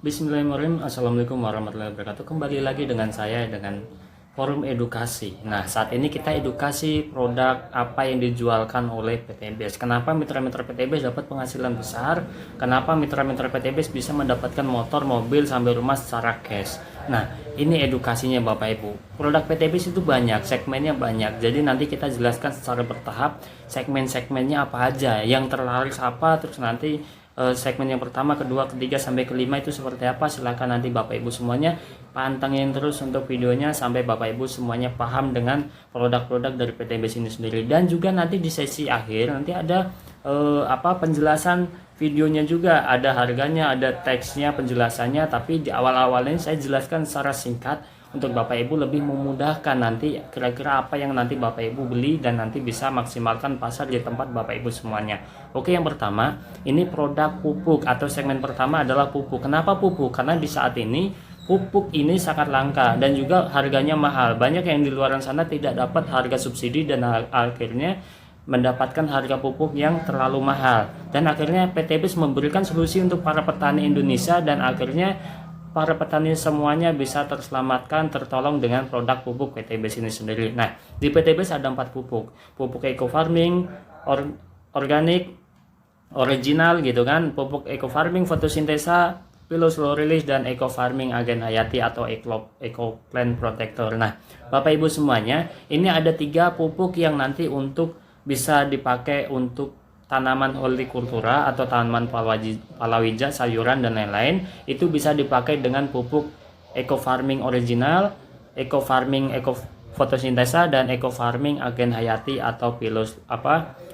Bismillahirrahmanirrahim. Assalamualaikum warahmatullahi wabarakatuh. Kembali lagi dengan saya dengan forum edukasi. Nah, saat ini kita edukasi produk apa yang dijualkan oleh PTBS. Kenapa mitra-mitra PTBS dapat penghasilan besar? Kenapa mitra-mitra PTBS bisa mendapatkan motor, mobil sampai rumah secara cash? Nah, ini edukasinya Bapak Ibu. Produk PTBS itu banyak, segmennya banyak. Jadi nanti kita jelaskan secara bertahap segmen-segmennya apa aja, yang terlaris apa, terus nanti segmen yang pertama, kedua, ketiga sampai kelima itu seperti apa. Silahkan nanti Bapak Ibu semuanya pantengin terus untuk videonya sampai Bapak Ibu semuanya paham dengan produk-produk dari PTBS ini sendiri. Dan juga nanti di sesi akhir nanti ada penjelasan videonya juga, ada harganya, ada teksnya, penjelasannya. Tapi di awal-awalnya saya jelaskan secara singkat untuk Bapak Ibu lebih memudahkan nanti kira-kira apa yang nanti Bapak Ibu beli dan nanti bisa maksimalkan pasar di tempat Bapak Ibu semuanya. Oke, yang pertama ini produk pupuk atau segmen pertama adalah pupuk. Kenapa pupuk? Karena di saat ini pupuk ini sangat langka dan juga harganya mahal. Banyak yang di luar sana tidak dapat harga subsidi dan akhirnya mendapatkan harga pupuk yang terlalu mahal. Dan akhirnya PTBS memberikan solusi untuk para petani Indonesia dan akhirnya para petani semuanya bisa terselamatkan, tertolong dengan produk pupuk PTBS ini sendiri. Nah, di PTBS ada 4 pupuk. Pupuk eco farming, organik, original gitu kan, pupuk eco farming, fotosintesa, Pilus Slow Release, dan eco farming agen hayati atau eco plant protector. Nah, Bapak Ibu semuanya, ini ada 3 pupuk yang nanti untuk bisa dipakai untuk tanaman hortikultura atau tanaman palawija, sayuran dan lain-lain. Itu bisa dipakai dengan pupuk eco farming original, eco farming eco fotosintesa, dan eco farming agen hayati atau pilus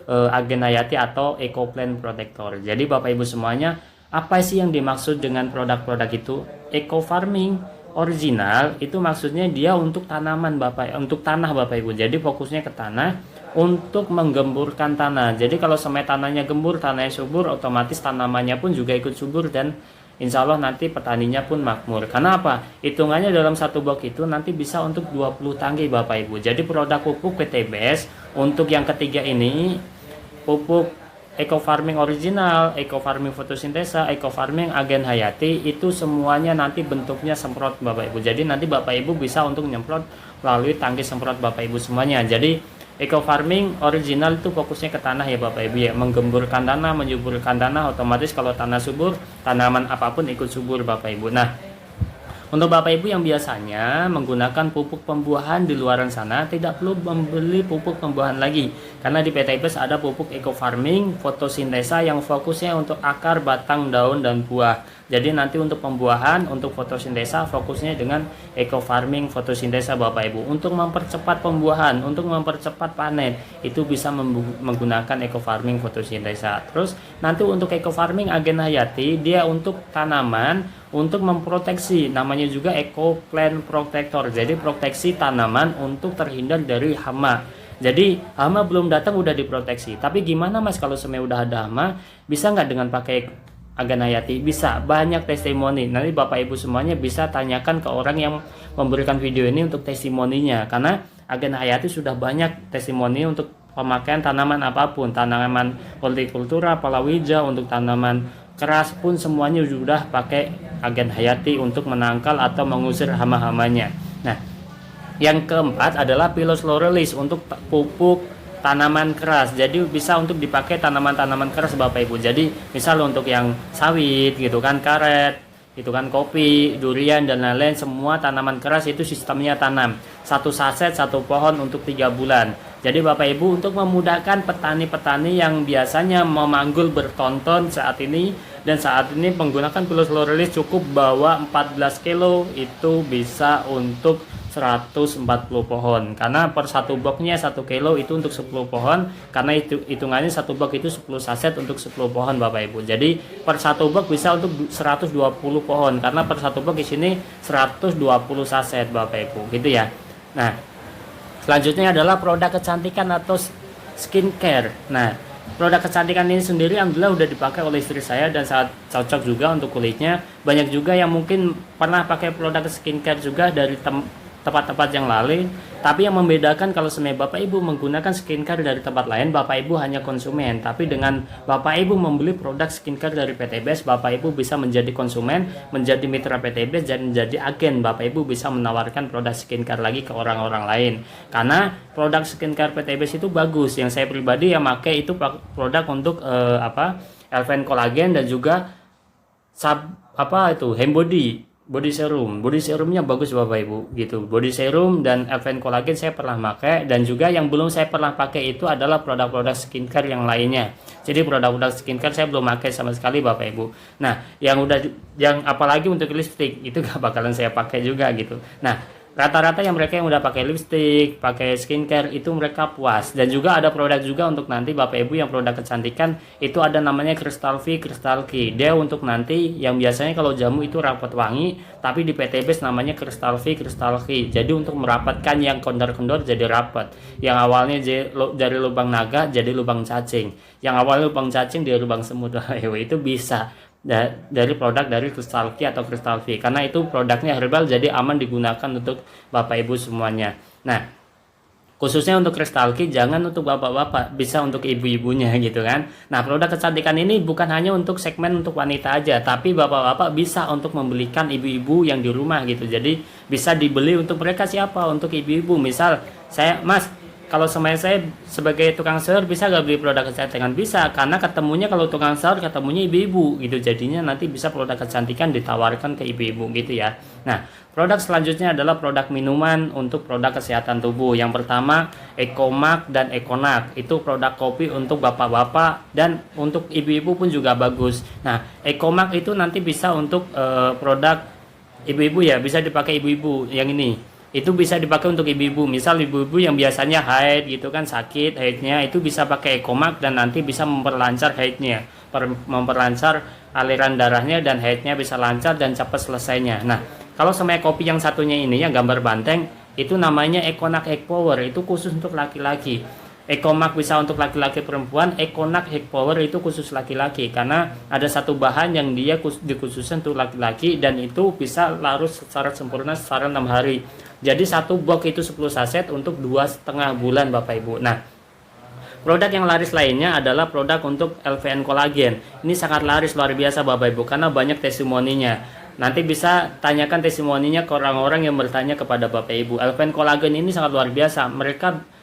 agen hayati atau eco plant protector. Jadi Bapak Ibu semuanya, apa sih yang dimaksud dengan produk-produk itu? Eco farming original itu maksudnya dia untuk tanaman untuk tanah Bapak Ibu. Jadi fokusnya ke tanah untuk menggemburkan tanah. Jadi kalau semai tanahnya gembur, tanahnya subur, otomatis tanamannya pun juga ikut subur dan insya Allah nanti petaninya pun makmur. Karena apa? Hitungannya dalam satu box itu nanti bisa untuk 20 tangki Bapak Ibu. Jadi produk pupuk PTBS untuk yang ketiga ini, pupuk eco farming original, eco farming fotosintesa, eco farming agen hayati, itu semuanya nanti bentuknya semprot Bapak Ibu. Jadi nanti Bapak Ibu bisa untuk nyemprot melalui tangki semprot Bapak Ibu semuanya. Jadi eco farming original itu fokusnya ke tanah ya Bapak Ibu ya, menggemburkan tanah, menyuburkan tanah, otomatis kalau tanah subur, tanaman apapun ikut subur Bapak Ibu. Nah, untuk Bapak Ibu yang biasanya menggunakan pupuk pembuahan di luaran sana, tidak perlu membeli pupuk pembuahan lagi. Karena di PTBS ada pupuk eco farming fotosintesa yang fokusnya untuk akar, batang, daun, dan buah. Jadi nanti untuk pembuahan, untuk fotosintesa fokusnya dengan eco farming fotosintesa Bapak Ibu. Untuk mempercepat pembuahan, untuk mempercepat panen, itu bisa menggunakan eco farming fotosintesa. Terus nanti untuk eco farming agen hayati, dia untuk tanaman, untuk memproteksi, namanya juga eco plant protector. Jadi proteksi tanaman untuk terhindar dari hama. Jadi hama belum datang udah diproteksi. Tapi gimana Mas kalau semai udah ada hama, bisa nggak dengan pakai agen hayati? Bisa, banyak testimoni. Nanti Bapak Ibu semuanya bisa tanyakan ke orang yang memberikan video ini untuk testimoninya. Karena agen hayati sudah banyak testimoni untuk pemakaian tanaman apapun, tanaman hortikultura, palawija, untuk tanaman keras pun semuanya sudah pakai agen hayati untuk menangkal atau mengusir hama-hamanya. Nah, yang keempat adalah Pilus Slow Release untuk pupuk tanaman keras. Jadi bisa untuk dipakai tanaman-tanaman keras Bapak Ibu. Jadi misal untuk yang sawit gitu kan, karet, itu kan kopi, durian dan lain-lain, semua tanaman keras itu sistemnya tanam. Satu saset, satu pohon untuk 3 bulan. Jadi Bapak Ibu untuk memudahkan petani-petani yang biasanya memanggul bertonton saat ini, dan saat ini menggunakan Pilus Slow Release cukup bawa 14 kilo itu bisa untuk 140 pohon. Karena per satu boxnya 1 kilo itu untuk 10 pohon. Karena itu hitungannya satu box itu 10 saset untuk 10 pohon Bapak Ibu. Jadi per satu box bisa untuk 120 pohon. Karena per satu box di sini 120 saset Bapak Ibu, gitu ya. Nah, selanjutnya adalah produk kecantikan atau skincare. Nah, produk kecantikan ini sendiri alhamdulillah udah dipakai oleh istri saya dan sangat cocok juga untuk kulitnya. Banyak juga yang mungkin pernah pakai produk skincare juga dari tempat-tempat yang lain. Tapi yang membedakan kalau sebenarnya Bapak Ibu menggunakan skincare dari tempat lain, Bapak Ibu hanya konsumen. Tapi dengan Bapak Ibu membeli produk skincare dari PTBS, Bapak Ibu bisa menjadi konsumen, menjadi mitra PTBS, dan menjadi agen. Bapak Ibu bisa menawarkan produk skincare lagi ke orang-orang lain. Karena produk skincare PTBS itu bagus. Yang saya pribadi yang pakai itu produk untuk Elven Collagen dan juga Hembody body serumnya bagus Bapak Ibu gitu. Body serum dan Elven Collagen saya pernah pakai, dan juga yang belum saya pernah pakai itu adalah produk-produk skincare yang lainnya. Jadi produk-produk skincare saya belum pakai sama sekali Bapak Ibu. Nah, yang apalagi untuk lipstick itu gak bakalan saya pakai juga gitu. Nah, rata-rata mereka yang udah pakai lipstick, pakai skincare itu mereka puas. Dan juga ada produk juga untuk nanti Bapak Ibu yang produk kecantikan itu ada namanya Crystal V, Crystal Key. Dia untuk nanti yang biasanya kalau jamu itu rapat wangi, tapi di PTBS namanya Crystal V, Crystal Key. Jadi untuk merapatkan yang kendor-kendor jadi rapat. Yang awalnya dari lubang naga jadi lubang cacing. Yang awalnya lubang cacing jadi lubang semut. Itu bisa dari produk dari Crystal Key atau Crystal V, karena itu produknya herbal jadi aman digunakan untuk Bapak Ibu semuanya. Nah, khususnya untuk Crystal Key jangan untuk bapak-bapak, bisa untuk ibu-ibunya gitu kan. Nah, produk kecantikan ini bukan hanya untuk segmen untuk wanita aja, tapi bapak-bapak bisa untuk membelikan ibu-ibu yang di rumah gitu. Jadi bisa dibeli untuk mereka siapa? Untuk ibu-ibu. Misal saya, Mas, kalau saya sebagai tukang sayur bisa gak beli produk kecantikan? Bisa, karena ketemunya kalau tukang sayur ketemunya ibu-ibu gitu. Jadinya nanti bisa produk kecantikan ditawarkan ke ibu-ibu gitu ya. Nah, produk selanjutnya adalah produk minuman untuk produk kesehatan tubuh. Yang pertama Ecomac dan Econac. Itu produk kopi untuk bapak-bapak dan untuk ibu-ibu pun juga bagus. Nah, Ecomac itu nanti bisa untuk produk ibu-ibu ya, bisa dipakai ibu-ibu yang ini. Itu bisa dipakai untuk ibu-ibu. Misal ibu-ibu yang biasanya haid gitu kan, sakit haidnya, itu bisa pakai Ecomac dan nanti bisa memperlancar haidnya, memperlancar aliran darahnya, dan haidnya bisa lancar dan cepat selesainya. Nah, kalau sama kopi yang satunya ini yang gambar banteng itu namanya Econac Egg Power, itu khusus untuk laki-laki. Ecomac bisa untuk laki-laki perempuan, Econac Egg Power itu khusus laki-laki, karena ada satu bahan yang dia dikhususkan untuk laki-laki dan itu bisa larut secara sempurna secara 6 hari. Jadi satu box itu 10 saset untuk 2,5 bulan Bapak Ibu. Nah, produk yang laris lainnya adalah produk untuk LVN Collagen. Ini sangat laris luar biasa Bapak Ibu karena banyak testimoninya. Nanti bisa tanyakan testimoninya ke orang-orang yang bertanya kepada Bapak Ibu. LVN Collagen ini sangat luar biasa. Mereka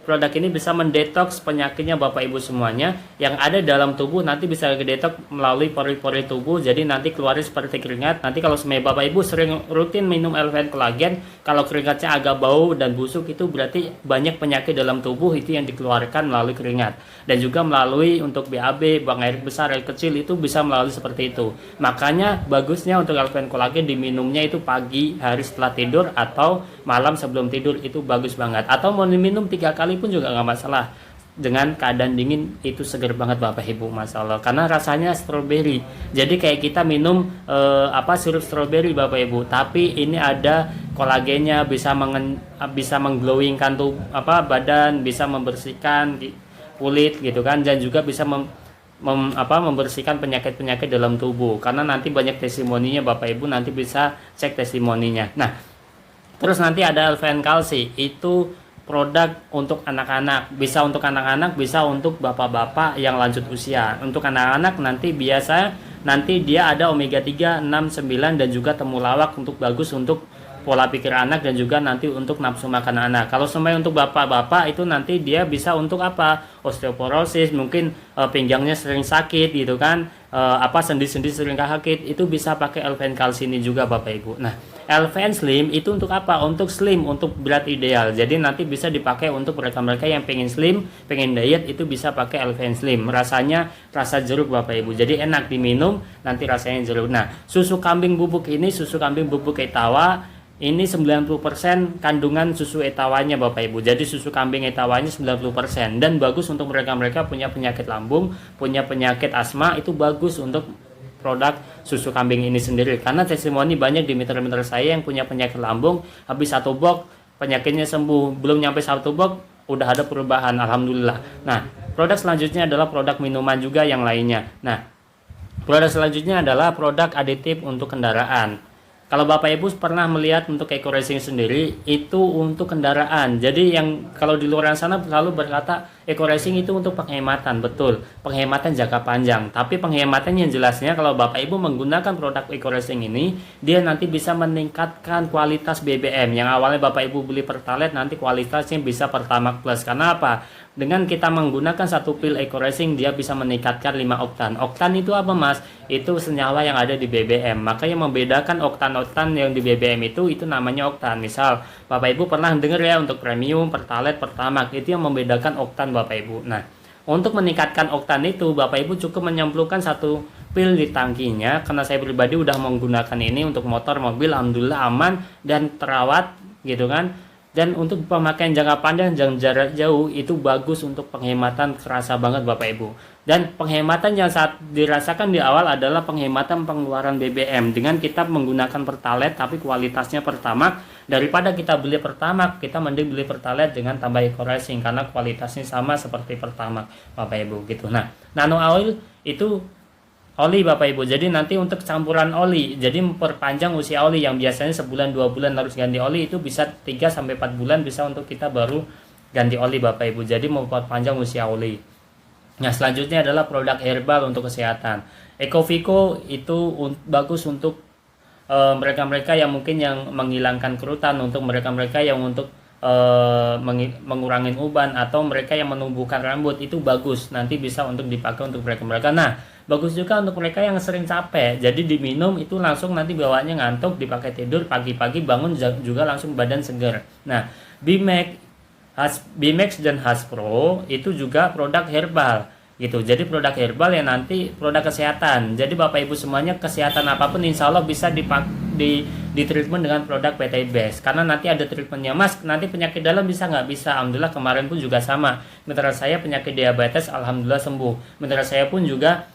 produk ini bisa mendetoks penyakitnya Bapak Ibu semuanya yang ada dalam tubuh, nanti bisa detoks melalui pori-pori tubuh, jadi nanti keluarnya seperti keringat. Nanti kalau semuanya Bapak Ibu sering rutin minum LVN Collagen, kalau keringatnya agak bau dan busuk itu berarti banyak penyakit dalam tubuh itu yang dikeluarkan melalui keringat. Dan juga melalui untuk BAB, buang air besar, air kecil itu bisa melalui seperti itu. Makanya bagusnya untuk LVN Collagen diminumnya itu pagi hari setelah tidur atau malam sebelum tidur, itu bagus banget. Atau mau minum 3 kali pun juga nggak masalah. Dengan keadaan dingin itu seger banget Bapak Ibu, Masya Allah, karena rasanya stroberi. Jadi kayak kita minum sirup stroberi Bapak Ibu, tapi ini ada kolagennya, bisa mengglowingkan badan, bisa membersihkan kulit gitu kan, dan juga bisa membersihkan penyakit-penyakit dalam tubuh. Karena nanti banyak testimoninya Bapak Ibu, nanti bisa cek testimoninya. Nah, terus nanti ada LVN Kalsi, itu produk untuk anak-anak, bisa untuk anak-anak, bisa untuk bapak-bapak yang lanjut usia. Untuk anak-anak nanti dia ada omega 3, 6, 9 dan juga temulawak untuk bagus untuk pola pikir anak dan juga nanti untuk nafsu makan anak. Kalau semuanya untuk bapak-bapak itu nanti dia bisa untuk osteoporosis, mungkin pinggangnya sering sakit gitu kan, sendi-sendi sering sakit, itu bisa pakai LVN Kalsi ini juga Bapak Ibu. Nah, LVN Slim itu untuk apa? Untuk slim, untuk berat ideal. Jadi nanti bisa dipakai untuk mereka-mereka yang pengen slim, pengen diet, itu bisa pakai LVN Slim. Rasanya rasa jeruk Bapak Ibu. Jadi enak diminum, nanti rasanya jeruk. Nah, susu kambing bubuk etawa, ini 90% kandungan susu etawanya Bapak Ibu. Jadi susu kambing etawanya 90%, dan bagus untuk mereka-mereka punya penyakit lambung, punya penyakit asma, itu bagus untuk produk susu kambing ini sendiri. Karena testimoni banyak di mitra-mitra saya yang punya penyakit lambung, habis 1 box penyakitnya sembuh, belum nyampe 1 box udah ada perubahan, alhamdulillah. Nah, produk selanjutnya adalah produk minuman juga yang lainnya. Nah, produk selanjutnya adalah produk aditif untuk kendaraan. Kalau Bapak Ibu pernah melihat untuk eco racing sendiri itu untuk kendaraan. Jadi yang kalau di luar sana selalu berkata eco racing itu untuk penghematan, betul. Penghematan jangka panjang. Tapi penghematan yang jelasnya kalau Bapak Ibu menggunakan produk eco racing ini, dia nanti bisa meningkatkan kualitas BBM. Yang awalnya Bapak Ibu beli Pertalite nanti kualitasnya bisa Pertamax Plus. Karena apa? Dengan kita menggunakan satu pil eco racing dia bisa meningkatkan 5 oktan. Oktan itu apa Mas? Itu senyawa yang ada di BBM. Maka yang membedakan oktan-oktan yang di BBM itu namanya oktan. Misal Bapak Ibu pernah dengar ya untuk premium, Pertalite, Pertamax, itu yang membedakan oktan Bapak Ibu. Nah, untuk meningkatkan oktan itu Bapak Ibu cukup menyemplungkan satu pil di tangkinya. Karena saya pribadi udah menggunakan ini untuk motor, mobil, alhamdulillah aman dan terawat gitu kan. Dan untuk pemakaian jangka panjang dan jarak jauh itu bagus untuk penghematan, kerasa banget Bapak Ibu. Dan penghematan yang saat dirasakan di awal adalah penghematan pengeluaran BBM dengan kita menggunakan Pertalite tapi kualitasnya Pertamax. Daripada kita beli Pertamax, kita mending beli Pertalite dengan tambah eco racing karena kualitasnya sama seperti Pertamax Bapak Ibu gitu. Nah, nano oil itu oli Bapak Ibu, jadi nanti untuk campuran oli, jadi memperpanjang usia oli yang biasanya sebulan 2 bulan harus ganti oli, itu bisa 3-4 bulan bisa untuk kita baru ganti oli Bapak Ibu, jadi memperpanjang usia oli. Nah selanjutnya adalah produk herbal untuk kesehatan. Ecovico itu bagus untuk mereka-mereka yang mungkin yang menghilangkan kerutan, untuk mereka-mereka yang untuk mengurangi uban, atau mereka yang menumbuhkan rambut, itu bagus, nanti bisa untuk dipakai untuk mereka-mereka. Nah bagus juga untuk mereka yang sering capek, jadi diminum itu langsung nanti bawaannya ngantuk, dipakai tidur, pagi-pagi bangun juga langsung badan segar. Nah Bimax dan Haspro itu juga produk herbal gitu, jadi produk herbal yang nanti produk kesehatan. Jadi Bapak Ibu semuanya kesehatan apapun insya Allah bisa di treatment dengan produk PT Best, karena nanti ada treatmentnya. Mas nanti penyakit dalam bisa nggak? Bisa, alhamdulillah. Kemarin pun juga sama, mitra saya penyakit diabetes alhamdulillah sembuh, mitra saya pun juga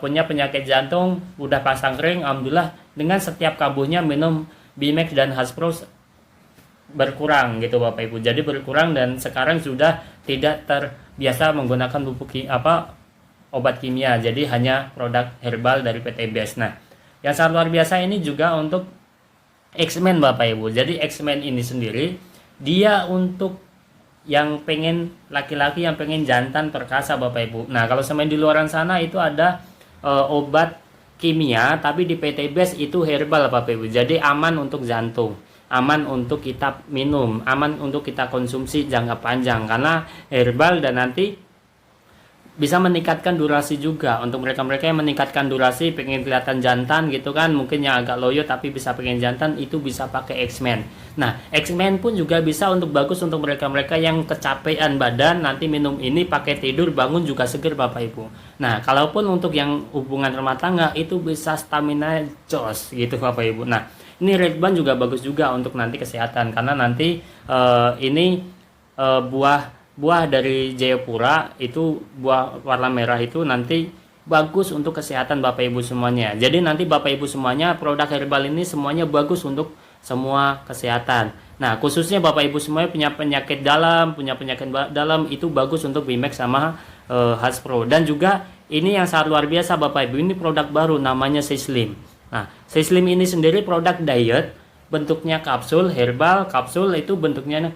punya penyakit jantung udah pasang ring, alhamdulillah dengan setiap kambuhnya minum Bimax dan Haspro berkurang gitu Bapak Ibu. Jadi berkurang dan sekarang sudah tidak terbiasa menggunakan obat kimia, jadi hanya produk herbal dari PT Best. Nah yang sangat luar biasa ini juga untuk X-Men Bapak Ibu. Jadi X-Men ini sendiri dia untuk yang pengen laki-laki yang pengen jantan perkasa Bapak Ibu. Nah kalau sama di luaran sana itu ada obat kimia, tapi di PT Best itu herbal Bapak Ibu. Jadi aman untuk jantung, aman untuk kita minum, aman untuk kita konsumsi jangka panjang karena herbal, dan nanti bisa meningkatkan durasi juga untuk mereka-mereka yang meningkatkan durasi, pengen kelihatan jantan gitu kan, mungkin yang agak loyo tapi bisa pengen jantan, itu bisa pakai X-Men. Nah X-Men pun juga bisa untuk bagus untuk mereka-mereka yang kecapean badan, nanti minum ini pakai tidur, bangun juga seger Bapak Ibu. Nah kalaupun untuk yang hubungan rumah tangga itu bisa stamina jos gitu Bapak Ibu. Nah ini Red Band juga bagus juga untuk nanti kesehatan, karena nanti ini buah dari Jayapura itu, buah warna merah itu nanti bagus untuk kesehatan Bapak Ibu semuanya. Jadi nanti Bapak Ibu semuanya produk herbal ini semuanya bagus untuk semua kesehatan. Nah khususnya Bapak Ibu semuanya punya penyakit dalam itu bagus untuk Bimax sama Haspro. Dan juga ini yang sangat luar biasa Bapak Ibu, ini produk baru namanya Sislim. Nah Sislim ini sendiri produk diet, bentuknya kapsul herbal. Kapsul itu bentuknya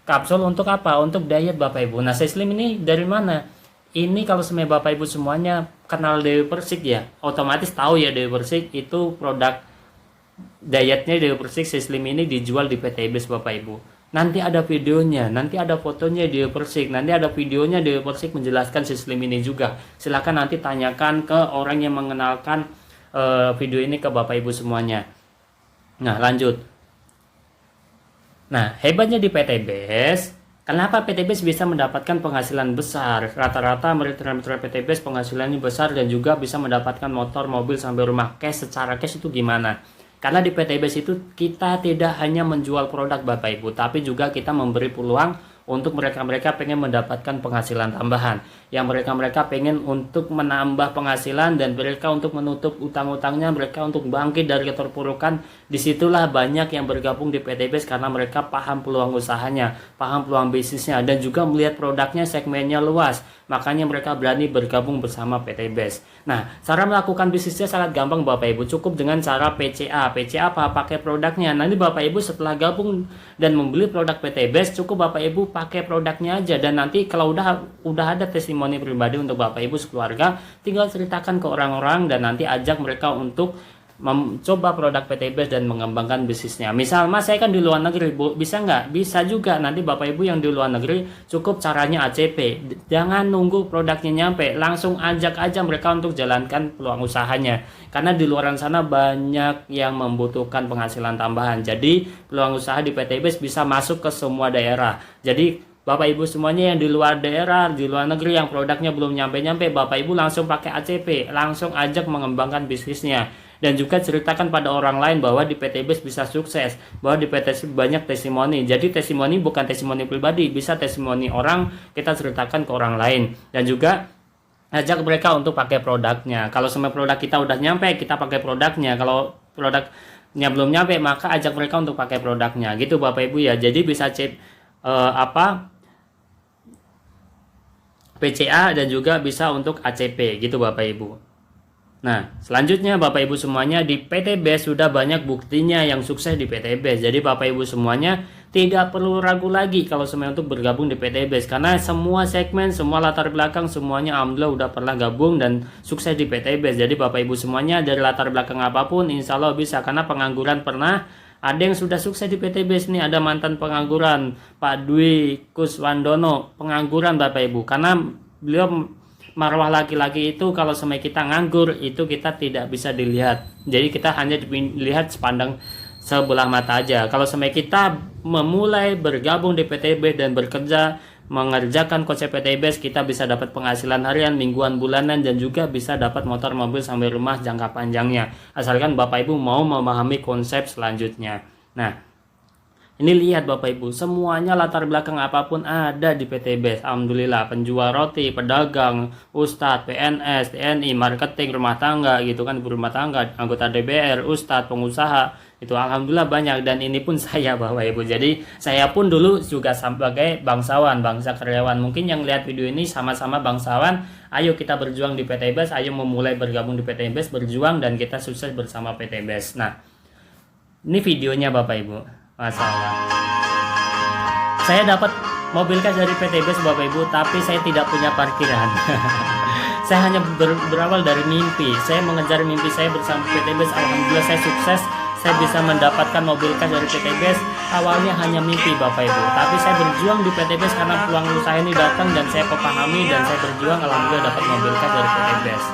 kapsul untuk apa? Untuk diet Bapak Ibu. Nah Sislim ini dari mana? Ini kalau semuanya Bapak Ibu semuanya kenal Dewi Persik ya, otomatis tahu ya Dewi Persik itu produk dietnya Dewi Persik. Sislim ini dijual di PT Best Bapak Ibu. Nanti ada videonya, nanti ada fotonya Dewi Persik, nanti ada videonya Dewi Persik menjelaskan Sislim ini juga. Silakan nanti tanyakan ke orang yang mengenalkan video ini ke Bapak Ibu semuanya. Nah lanjut. Nah hebatnya di PT Best, kenapa PT Best bisa mendapatkan penghasilan besar? Rata-rata mitra-mitra PT Best penghasilannya besar dan juga bisa mendapatkan motor, mobil sampai rumah. Cash, secara cash itu gimana? Karena di PT Best itu kita tidak hanya menjual produk Bapak Ibu, tapi juga kita memberi peluang untuk mereka-mereka pengen mendapatkan penghasilan tambahan. yang mereka pengen untuk menambah penghasilan dan mereka untuk menutup utang-utangnya, mereka untuk bangkit dari keterpurukan. Disitulah banyak yang bergabung di PTBest karena mereka paham peluang usahanya, paham peluang bisnisnya, dan juga melihat produknya segmennya luas. Makanya mereka berani bergabung bersama PTBest. Nah, cara melakukan bisnisnya sangat gampang Bapak Ibu, cukup dengan cara PCA. PCA apa? Pakai produknya. Nanti Bapak Ibu setelah gabung dan membeli produk PTBest, cukup Bapak Ibu pakai produknya aja, dan nanti kalau udah ada testimoni pribadi untuk Bapak Ibu sekeluarga, tinggal ceritakan ke orang-orang dan nanti ajak mereka untuk mencoba produk PTBest dan mengembangkan bisnisnya. Misal, Mas, saya kan di luar negeri, Bu, bisa nggak? Bisa juga. Nanti Bapak Ibu yang di luar negeri, cukup caranya ACP. Jangan nunggu produknya nyampe, langsung ajak aja mereka untuk jalankan peluang usahanya. Karena di luar sana banyak yang membutuhkan penghasilan tambahan. Jadi, peluang usaha di PTBest bisa masuk ke semua daerah. Jadi, Bapak Ibu semuanya yang di luar daerah, di luar negeri yang produknya belum nyampe-nyampe, Bapak Ibu langsung pakai ACP, langsung ajak mengembangkan bisnisnya. Dan juga ceritakan pada orang lain bahwa di PTBest bisa sukses, bahwa di PTBest banyak testimoni. Jadi testimoni bukan testimoni pribadi, bisa testimoni orang, kita ceritakan ke orang lain. Dan juga ajak mereka untuk pakai produknya. Kalau semua produk kita udah nyampe, kita pakai produknya. Kalau produknya belum nyampe, maka ajak mereka untuk pakai produknya. Gitu Bapak Ibu ya. Jadi bisa PCA dan juga bisa untuk ACP gitu Bapak Ibu. Nah, selanjutnya Bapak Ibu semuanya, di PTBest sudah banyak buktinya yang sukses di PTBest. Jadi Bapak Ibu semuanya tidak perlu ragu lagi kalau semuanya untuk bergabung di PTBest, karena semua segmen, semua latar belakang semuanya alhamdulillah udah pernah gabung dan sukses di PTBest. Jadi Bapak Ibu semuanya dari latar belakang apapun insya Allah bisa, karena pengangguran pernah, ada yang sudah sukses di PTBest nih. Ada mantan pengangguran, Pak Dwi Kuswandono, pengangguran Bapak Ibu, karena beliau marwah laki-laki itu kalau sampai kita nganggur itu kita tidak bisa dilihat. Jadi kita hanya dilihat sepandang sebelah mata aja. Kalau sampai kita memulai bergabung di PTBest dan bekerja mengerjakan konsep PTBest, kita bisa dapat penghasilan harian, mingguan, bulanan, dan juga bisa dapat motor, mobil sampai rumah jangka panjangnya. Asalkan Bapak Ibu mau memahami konsep selanjutnya. Nah, ini lihat Bapak Ibu, semuanya latar belakang apapun ada di PTBest. Alhamdulillah, penjual roti, pedagang, ustadz, PNS, TNI, marketing, rumah tangga gitu kan, ibu rumah tangga, anggota DPR, ustadz, pengusaha, itu alhamdulillah banyak. Dan ini pun saya Bapak Ibu. Jadi saya pun dulu juga sebagai bangsawan, bangsa karyawan. Mungkin yang lihat video ini sama-sama bangsawan. Ayo kita berjuang di PTBest, ayo memulai bergabung di PTBest, berjuang dan kita sukses bersama PTBest. Nah, ini videonya Bapak Ibu. Masalah. Saya dapat mobil cash dari PTBest Bapak Ibu, tapi saya tidak punya parkiran. Saya hanya berawal dari mimpi. Saya mengejar mimpi saya bersama PTBest. Alhamdulillah saya sukses. Saya bisa mendapatkan mobil cash dari PTBest. Awalnya hanya mimpi Bapak Ibu, tapi saya berjuang di PTBest karena peluang usaha ini datang dan saya pahami dan saya berjuang. Alhamdulillah dapat mobil cash dari PTBest.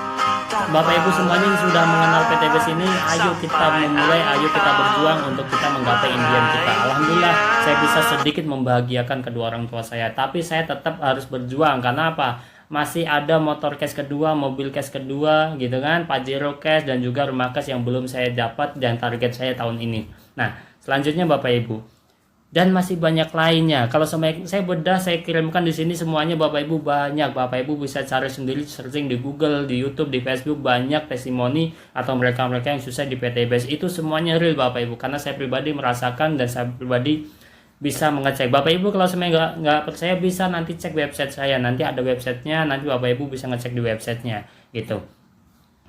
Bapak Ibu semuanya yang sudah mengenal PTBest ini, ayo kita memulai, ayo kita berjuang untuk kita menggapai impian kita. Alhamdulillah saya bisa sedikit membahagiakan kedua orang tua saya, tapi saya tetap harus berjuang. Karena apa? Masih ada motor cash kedua, mobil cash kedua gitu kan, Pajero cash dan juga rumah cash yang belum saya dapat dan target saya tahun ini. Nah, selanjutnya Bapak Ibu, dan masih banyak lainnya. Kalau saya bedah, saya kirimkan di sini semuanya Bapak Ibu, banyak. Bapak Ibu bisa cari sendiri, searching di Google, di YouTube, di Facebook, banyak testimoni atau mereka-mereka yang sukses di PTBest. Itu semuanya real Bapak Ibu, karena saya pribadi merasakan dan saya pribadi bisa mengecek. Bapak Ibu kalau semuanya nggak percaya bisa nanti cek website saya, nanti ada websitenya, nanti Bapak Ibu bisa ngecek di websitenya gitu.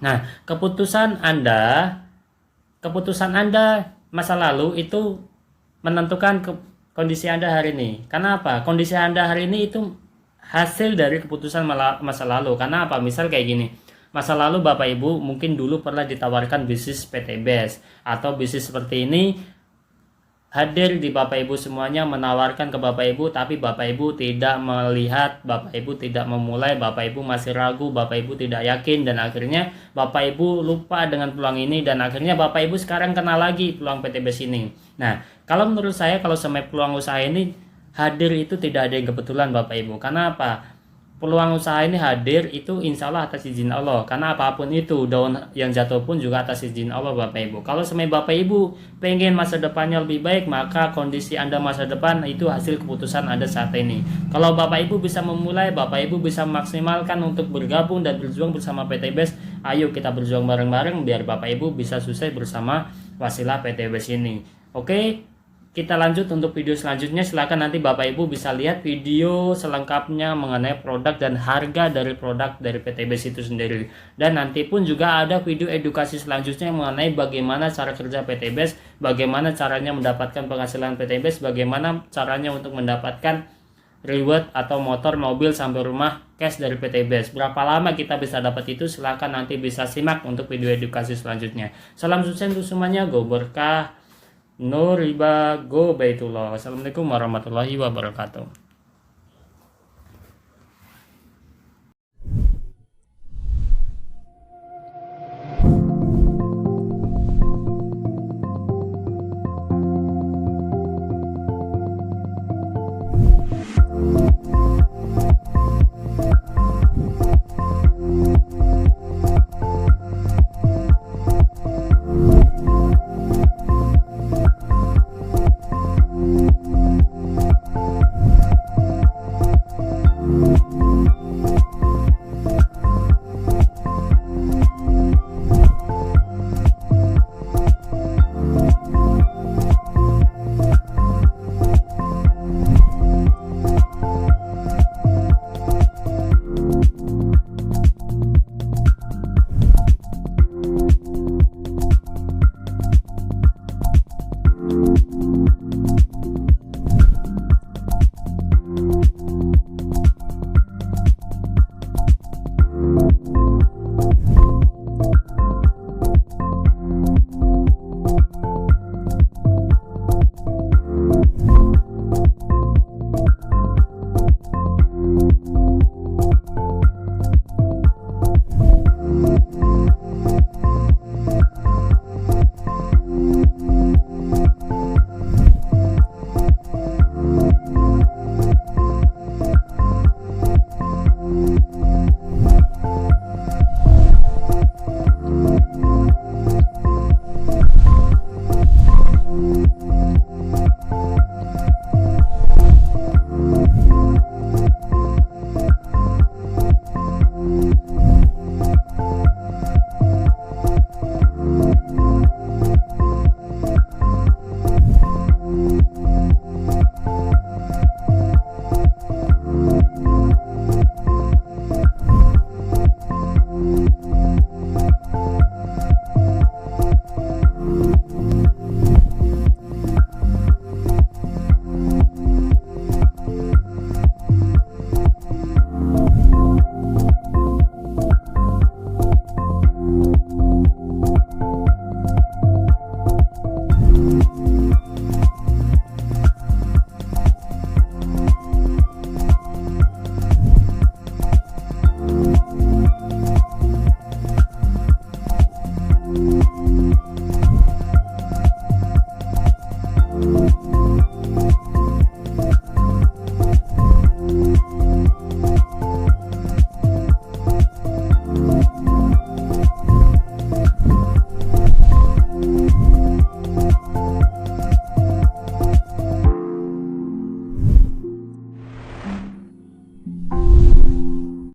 Nah, keputusan Anda masa lalu itu menentukan kondisi Anda hari ini. Karena apa? Kondisi Anda hari ini itu hasil dari keputusan masa lalu. Karena apa? Misal kayak gini. Masa lalu Bapak Ibu mungkin dulu pernah ditawarkan bisnis PTBest atau bisnis seperti ini hadir di Bapak Ibu semuanya, menawarkan ke Bapak Ibu, tapi Bapak Ibu tidak melihat, Bapak Ibu tidak memulai, Bapak Ibu masih ragu, Bapak Ibu tidak yakin, dan akhirnya Bapak Ibu lupa dengan peluang ini, dan akhirnya Bapak Ibu sekarang kenal lagi peluang PTBest ini. Nah, kalau menurut saya, kalau sampai peluang usaha ini hadir itu tidak ada yang kebetulan Bapak Ibu. Karena apa? peluang usaha ini hadir itu insya Allah atas izin Allah, karena apapun itu daun yang jatuh pun juga atas izin Allah Bapak Ibu. Kalau semua Bapak Ibu pengen masa depannya lebih baik, maka kondisi Anda masa depan itu hasil keputusan Anda saat ini. Kalau Bapak Ibu bisa memulai, Bapak Ibu bisa memaksimalkan untuk bergabung dan berjuang bersama PT BES. Ayo kita berjuang bareng-bareng biar Bapak Ibu bisa sukses bersama wasilah PT BES ini. Oke, kita lanjut untuk video selanjutnya. Silakan nanti Bapak Ibu bisa lihat video selengkapnya mengenai produk dan harga dari produk dari PT BES itu sendiri. Dan nanti pun juga ada video edukasi selanjutnya mengenai bagaimana cara kerja PT BES, bagaimana caranya mendapatkan penghasilan PT BES, bagaimana caranya untuk mendapatkan reward atau motor, mobil sampai rumah cash dari PT BES. Berapa lama kita bisa dapat itu? Silakan nanti bisa simak untuk video edukasi selanjutnya. Salam sukses untuk semuanya. Go berkah. No riba, go baitullah. Wassalamualaikum warahmatullahi wabarakatuh.